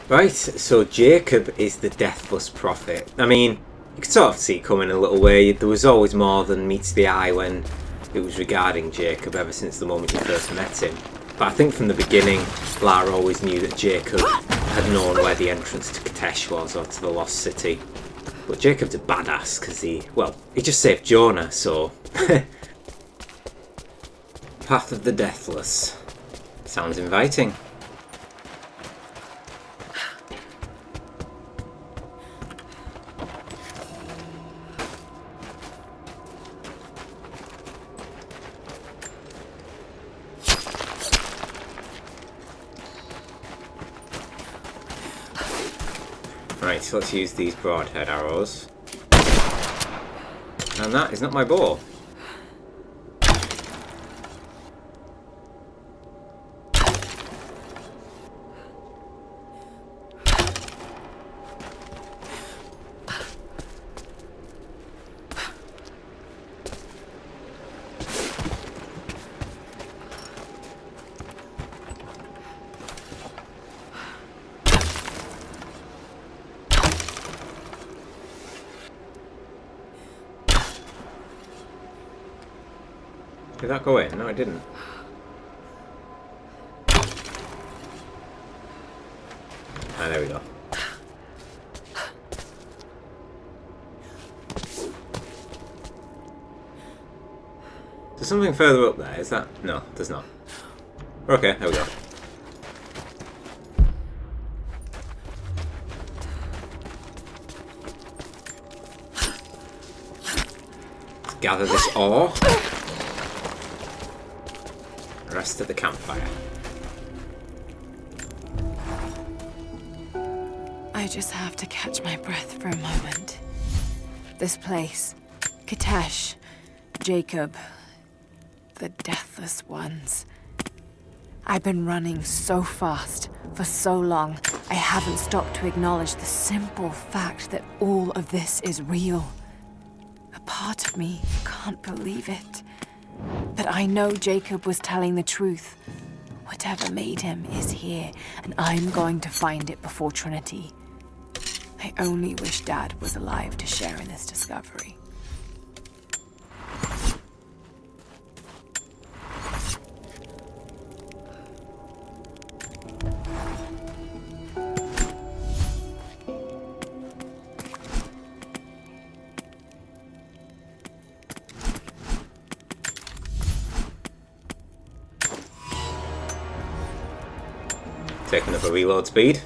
Right, so Jacob is the deathless prophet. I mean, you could sort of see it coming a little way. There was always more than meets the eye when it was regarding Jacob ever since the moment you first met him. But I think from the beginning, Lara always knew that Jacob had known where the entrance to Katesh was, or to the Lost City. But Jacob's a badass because he just saved Jonah, so... Path of the Deathless. Sounds inviting. Right, so let's use these broadhead arrows. And that is not my bow. Did that go in? No, it didn't. Ah, there we go. There's something further up there, is that? No, there's not. Okay, there we go. Let's gather this ore. Rest at the campfire. I just have to catch my breath for a moment. This place, Katesh, Jacob, the Deathless Ones. I've been running so fast for so long, I haven't stopped to acknowledge the simple fact that all of this is real. A part of me can't believe it. But I know Jacob was telling the truth. Whatever made him is here, and I'm going to find it before Trinity. I only wish Dad was alive to share in this discovery. Taking up a reload speed.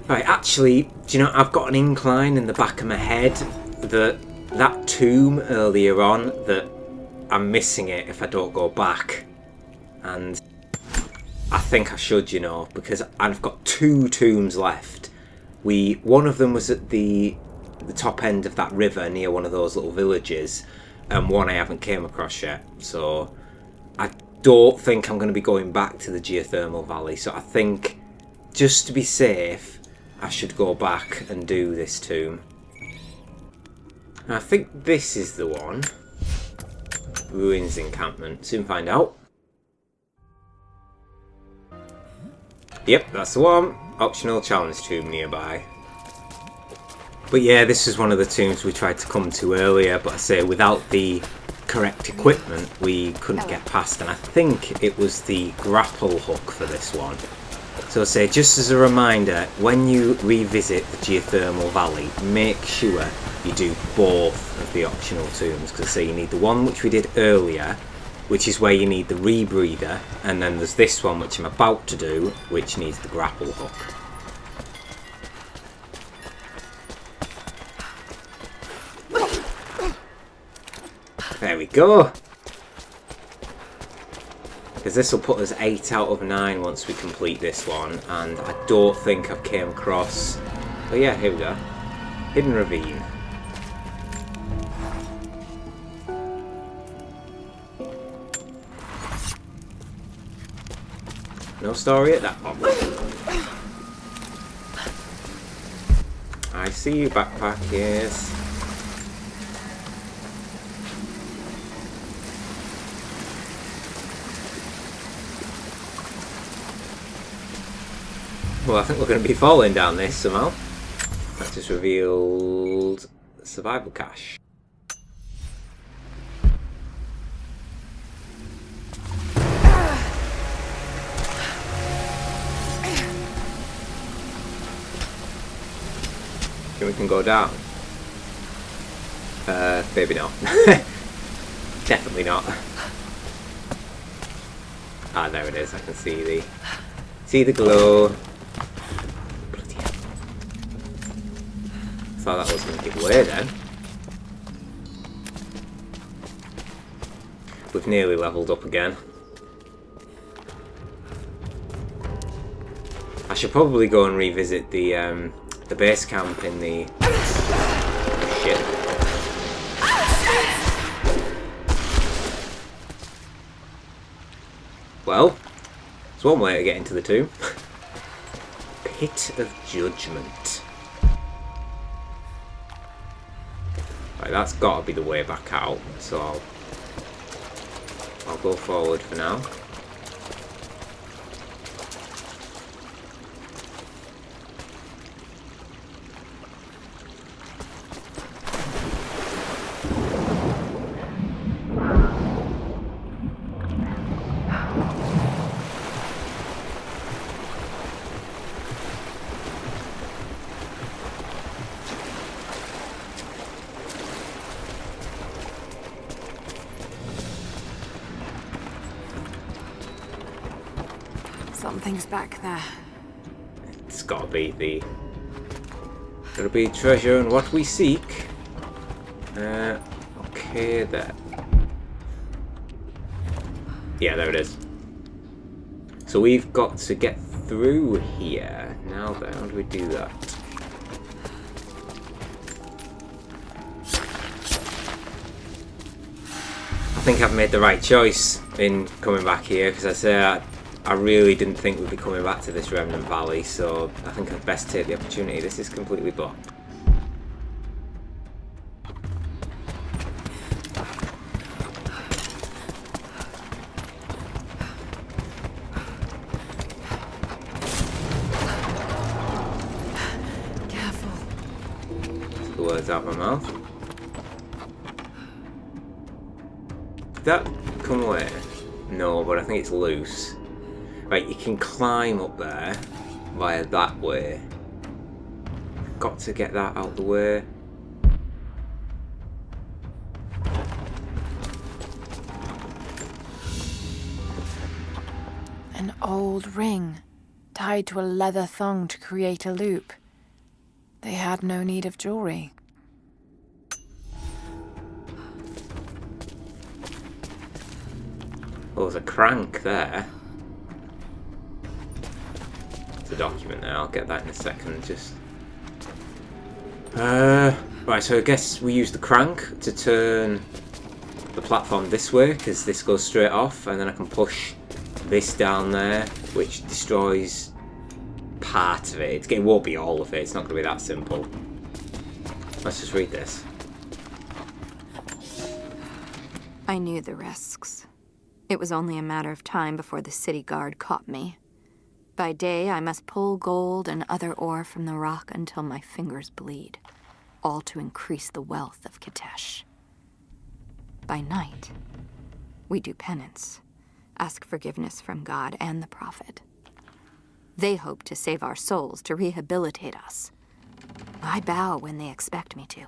Right, actually, do you know, I've got an incline in the back of my head that tomb earlier on, that I'm missing it if I don't go back. And I think I should, you know, because I've got 2 tombs left. One of them was at the top end of that river near one of those little villages, and one I haven't came across yet. So I don't think I'm going to be going back to the geothermal valley, so I think just to be safe I should go back and do this tomb. I think this is the one. Ruins encampment. Soon find out. Yep, that's the one. Optional challenge tomb nearby. But yeah, this is one of the tombs we tried to come to earlier, but I say without the correct equipment we couldn't get past, and I think it was the grapple hook for this one. So say, just as a reminder, when you revisit the geothermal valley, make sure you do both of the optional tombs, because say you need the one which we did earlier, which is where you need the rebreather, and then there's this one which I'm about to do, which needs the grapple hook. There we go. Because this will put us 8 out of 9 once we complete this one, and I don't think I've came across... Oh yeah, here we go. Hidden Ravine. No story at that one. I see you, backpack, yes. Well, I think we're going to be falling down this somehow. That just revealed survival cache. We can go down. Maybe not. Definitely not. Ah, there it is. I can see the glow. Bloody hell. Thought that was going to give way then. We've nearly leveled up again. I should probably go and revisit the base camp in the shit. Well, it's one way to get into the tomb. Pit of Judgment. Right, that's got to be the way back out. So I'll go forward for now. Something's back there. It's gotta be treasure and what we seek. Okay there. Yeah, there it is. So we've got to get through here. Now then, how do we do that? I think I've made the right choice in coming back here, because I really didn't think we'd be coming back to this Remnant Valley, so I think I'd best take the opportunity. This is completely blocked. Careful. The words out my mouth. Did that come away? No, but I think it's loose. Right, you can climb up there via that way. Got to get that out the way. An old ring, tied to a leather thong to create a loop. They had no need of jewelry. Oh, there's a crank there. It's a document there, I'll get that in a second. Just right, so I guess we use the crank to turn the platform this way, because this goes straight off, and then I can push this down there, which destroys part of it. It won't be all of it, it's not going to be that simple. Let's just read this. I knew the risks. It was only a matter of time before the city guard caught me. By day, I must pull gold and other ore from the rock until my fingers bleed, all to increase the wealth of Kitesh. By night, we do penance, ask forgiveness from God and the Prophet. They hope to save our souls, to rehabilitate us. I bow when they expect me to,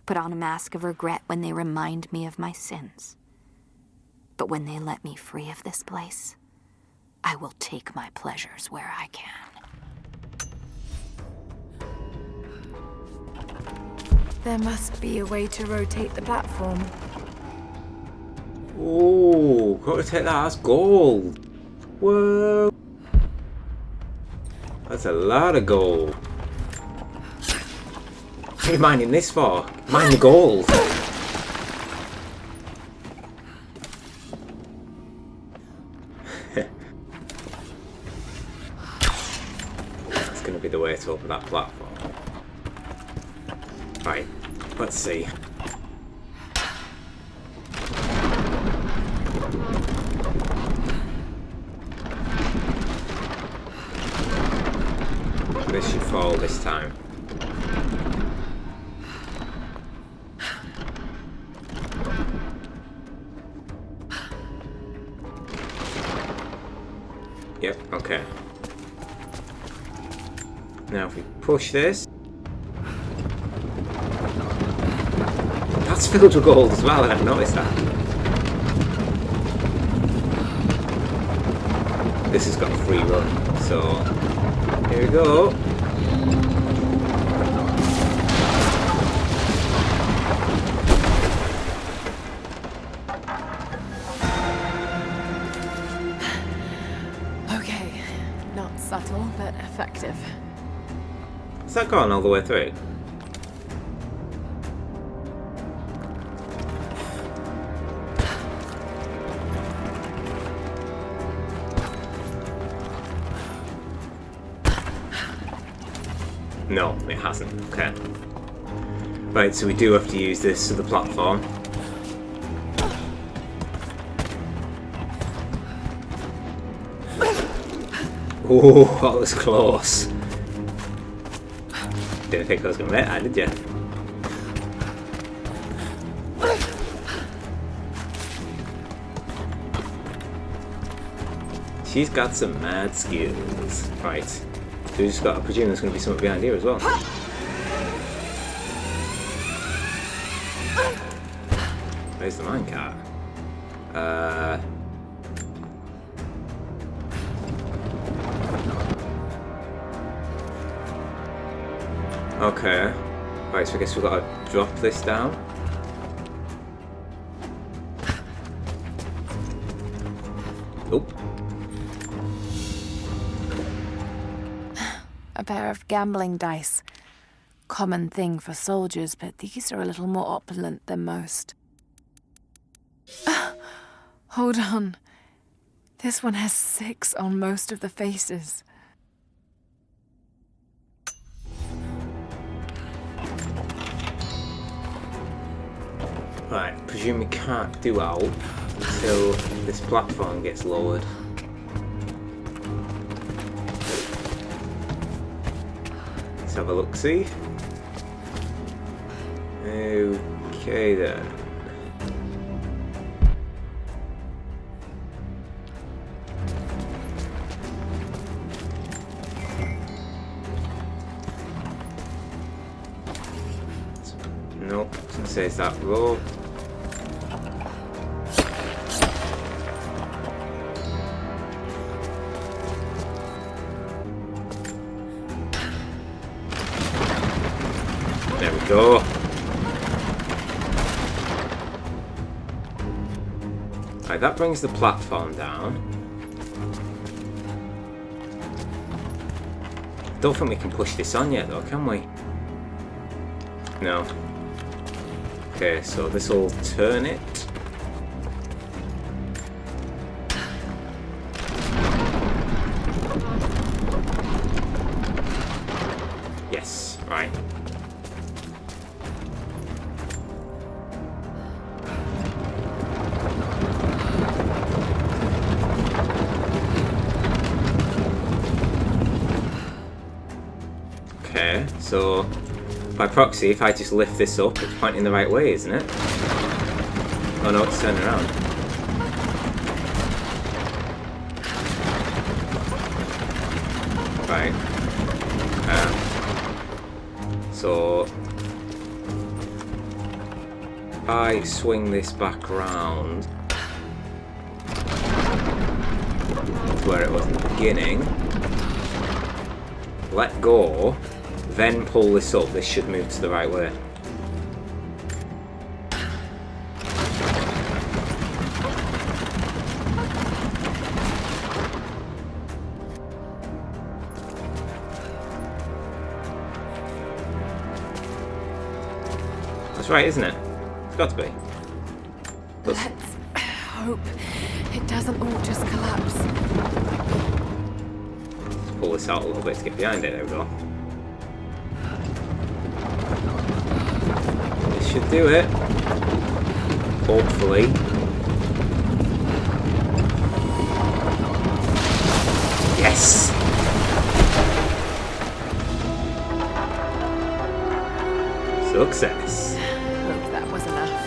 put on a mask of regret when they remind me of my sins. But when they let me free of this place, I will take my pleasures where I can. There must be a way to rotate the platform. Oh, got to take that, that's gold. Whoa. That's a lot of gold. What are you mining this for? Mine the gold. That's going to be the way to open that platform. Right, let's see. this should fall this time. Yep, okay. Now if we push this... That's filled with gold as well, I didn't notice that. This has got a free run, so... Here we go. Okay, not subtle, but effective. Has that gone all the way through? No, it hasn't. Okay. Right, so we do have to use this to the platform. Oh, that was close. Didn't think I was going to make that, did you? She's got some mad skills. Right. So we just got to presume there's going to be something behind here as well. Where's the minecart? Okay. Right, so I guess we've got to drop this down. Oh. A pair of gambling dice. Common thing for soldiers, but these are a little more opulent than most. Hold on. This one has 6 on most of the faces. Right, presume we can't do out until this platform gets lowered. Let's have a look-see. Okay then. Nope, it says that rope. There we go. Right, that brings the platform down. Don't think we can push this on yet though, can we? No. Okay, so this will turn it. Yes, right. Okay, so by proxy, if I just lift this up, it's pointing the right way, isn't it? Oh no, it's turning around. Right. So if I swing this back around to where it was in the beginning, let go, then pull this up, this should move to the right way. That's right, isn't it? It's got to be. Let's hope it doesn't all just collapse. Let's pull this out a little bit to get behind it, there we go. This should do it. Hopefully. Yes! Success. Hope that was enough.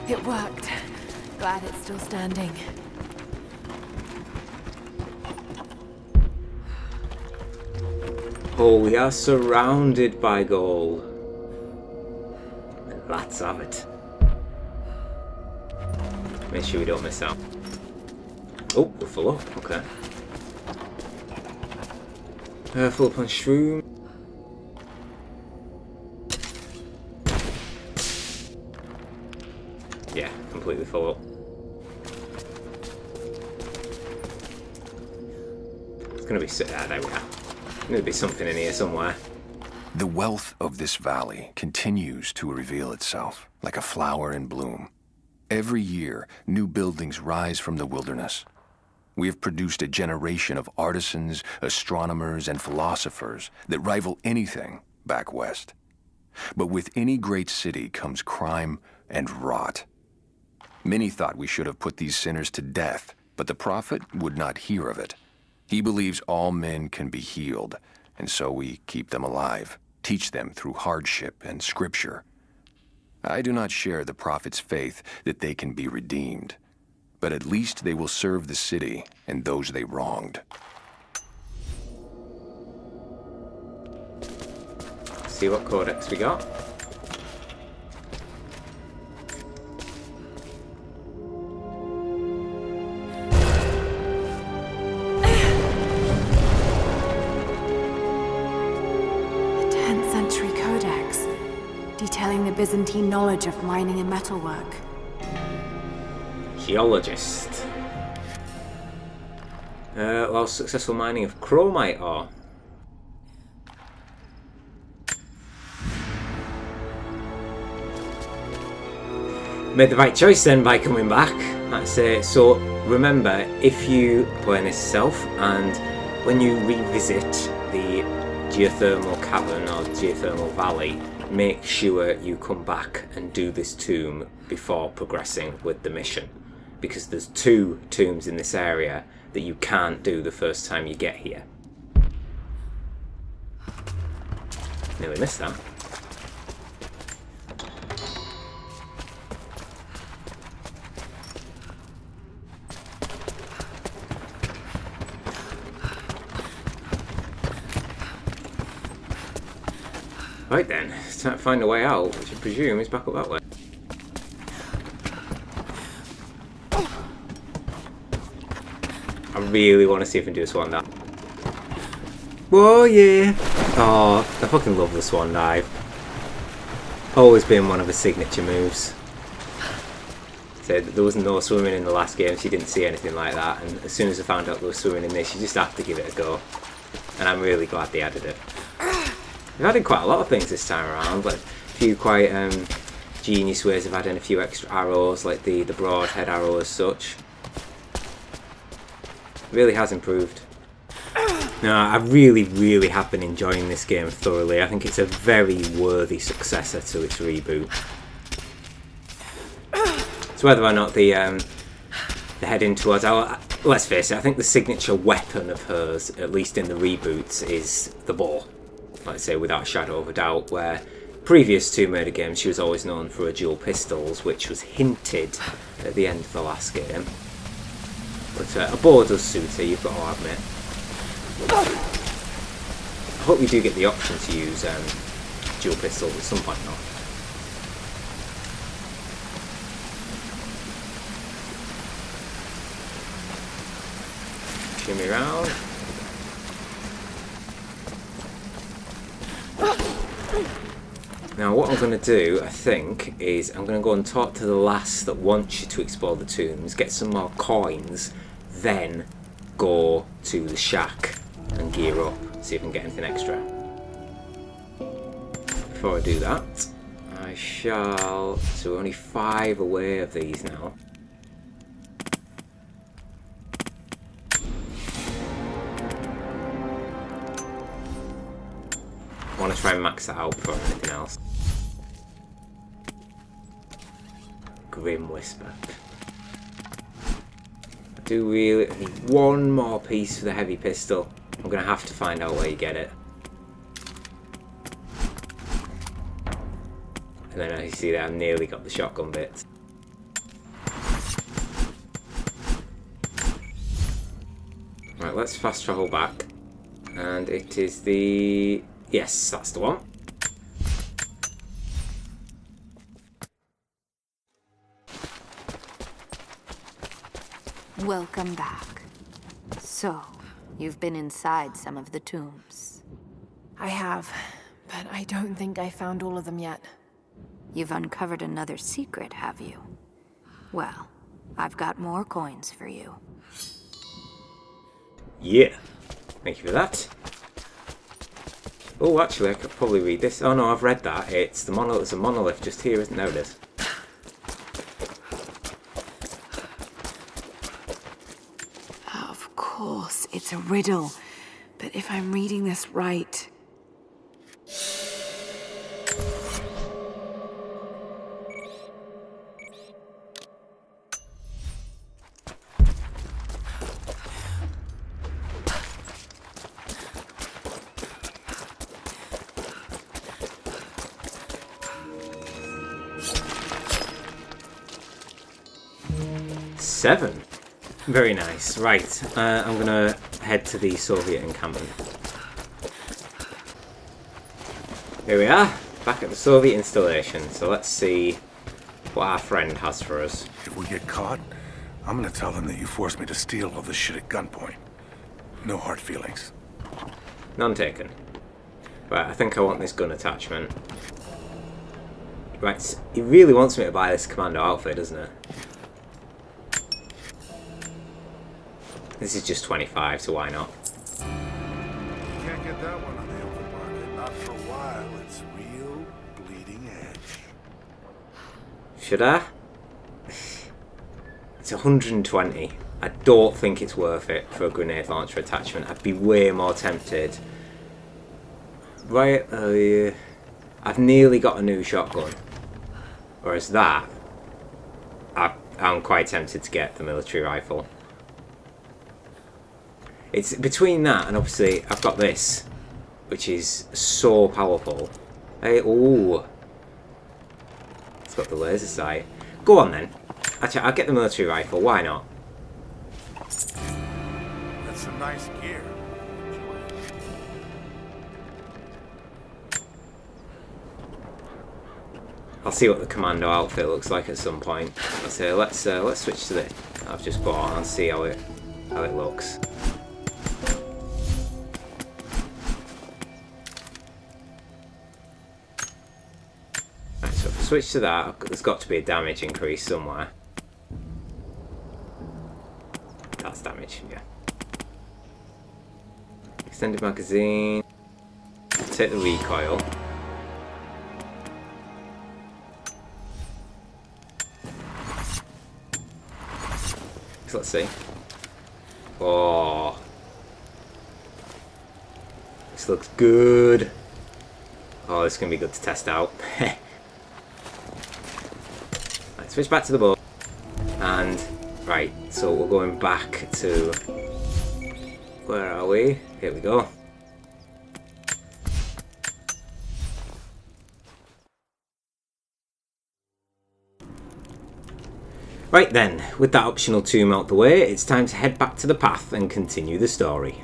It worked. Glad it's still standing. Oh, we are surrounded by gold. And lots of it. Make sure we don't miss out. Oh, we're full up. Okay. Full up on shroom. Yeah, completely full up. It's gonna be there we are. There'll be something in here somewhere. The wealth of this valley continues to reveal itself like a flower in bloom. Every year, new buildings rise from the wilderness. We have produced a generation of artisans, astronomers, and philosophers that rival anything back west. But with any great city comes crime and rot. Many thought we should have put these sinners to death, but the prophet would not hear of it. He believes all men can be healed, and so we keep them alive, teach them through hardship and scripture. I do not share the prophet's faith that they can be redeemed, but at least they will serve the city and those they wronged. See what codex we got. Detailing the Byzantine knowledge of mining and metalwork. Geologist. Well, successful mining of chromite ore. Made the right choice then by coming back. That's it. So remember, if you play this yourself and when you revisit the geothermal cavern or geothermal valley, make sure you come back and do this tomb before progressing with the mission, because there's 2 tombs in this area that you can't do the first time you get here. Nearly missed that. Right then, it's time to find a way out, which I presume is back up that way. I really want to see if I can do a swan dive. Whoa, yeah! Oh, I fucking love the swan dive. Always been one of her signature moves. Said there was no swimming in the last game, she didn't see anything like that, and as soon as I found out there was swimming in this, you just have to give it a go. And I'm really glad they added it. They've added quite a lot of things this time around, like a few quite genius ways of adding a few extra arrows, like the broadhead arrow as such. It really has improved. No, I really have been enjoying this game thoroughly. I think it's a very worthy successor to its reboot. So whether or not they're heading towards, let's face it, I think the signature weapon of hers, at least in the reboots, is the bow. Like I say, without a shadow of a doubt, where previous Tomb Raider games she was always known for her dual pistols, which was hinted at the end of the last game. But a bow does suit her, you've got to admit. I hope you do get the option to use dual pistols at some point though. Shimmy around. Now what I'm going to do, I think, is I'm going to go and talk to the lass that wants you to explore the tombs, get some more coins, then go to the shack and gear up, see if I can get anything extra. Before I do that, I shall... So we're only 5 away of these now. I want to try and max that out before anything else. Grim Whisper. do really need one more piece for the heavy pistol. I'm going to have to find out where you get it. And then as you see there, I've nearly got the shotgun bit. Right, let's fast travel back. And it is the... Yes, that's the one. Welcome back. So, you've been inside some of the tombs. I have, but I don't think I found all of them yet. You've uncovered another secret, have you? Well, I've got more coins for you. Yeah. Thank you for that. Oh, actually, I could probably read this. Oh no, I've read that. It's the monolith. There's a monolith just here, isn't there? It is. Of course, it's a riddle. But if I'm reading this right... Seven. Very nice. Right, I'm gonna head to the Soviet encampment. Here we are, back at the Soviet installation. So let's see what our friend has for us. If we get caught, I'm gonna tell them that you forced me to steal all this shit at gunpoint. No hard feelings. None taken. Right, I think I want this gun attachment. Right, he really wants me to buy this commando outfit, doesn't it? This is just 25, so why not? You can't get that one on the open market. Not for a while. It's real bleeding edge. Should I? It's 120. I don't think it's worth it for a grenade launcher attachment. I'd be way more tempted. Right, I've nearly got a new shotgun. Whereas that, I'm quite tempted to get the military rifle. It's between that and obviously I've got this, which is so powerful. Hey, ooh. It's got the laser sight. Go on then. Actually, I'll get the military rifle. Why not? That's some nice gear. I'll see what the commando outfit looks like at some point. Let's switch to this I've just bought and see how it looks. Right, so if I switch to that, there's got to be a damage increase somewhere. That's damage, yeah. Extended magazine. Take the recoil. So let's see. Oh, this looks good. Oh, this is gonna be good to test out. Right, switch back to the boat. And right, so we're going back to, where are we? Here we go. Right then, with that optional tomb out the way, it's time to head back to the path and continue the story.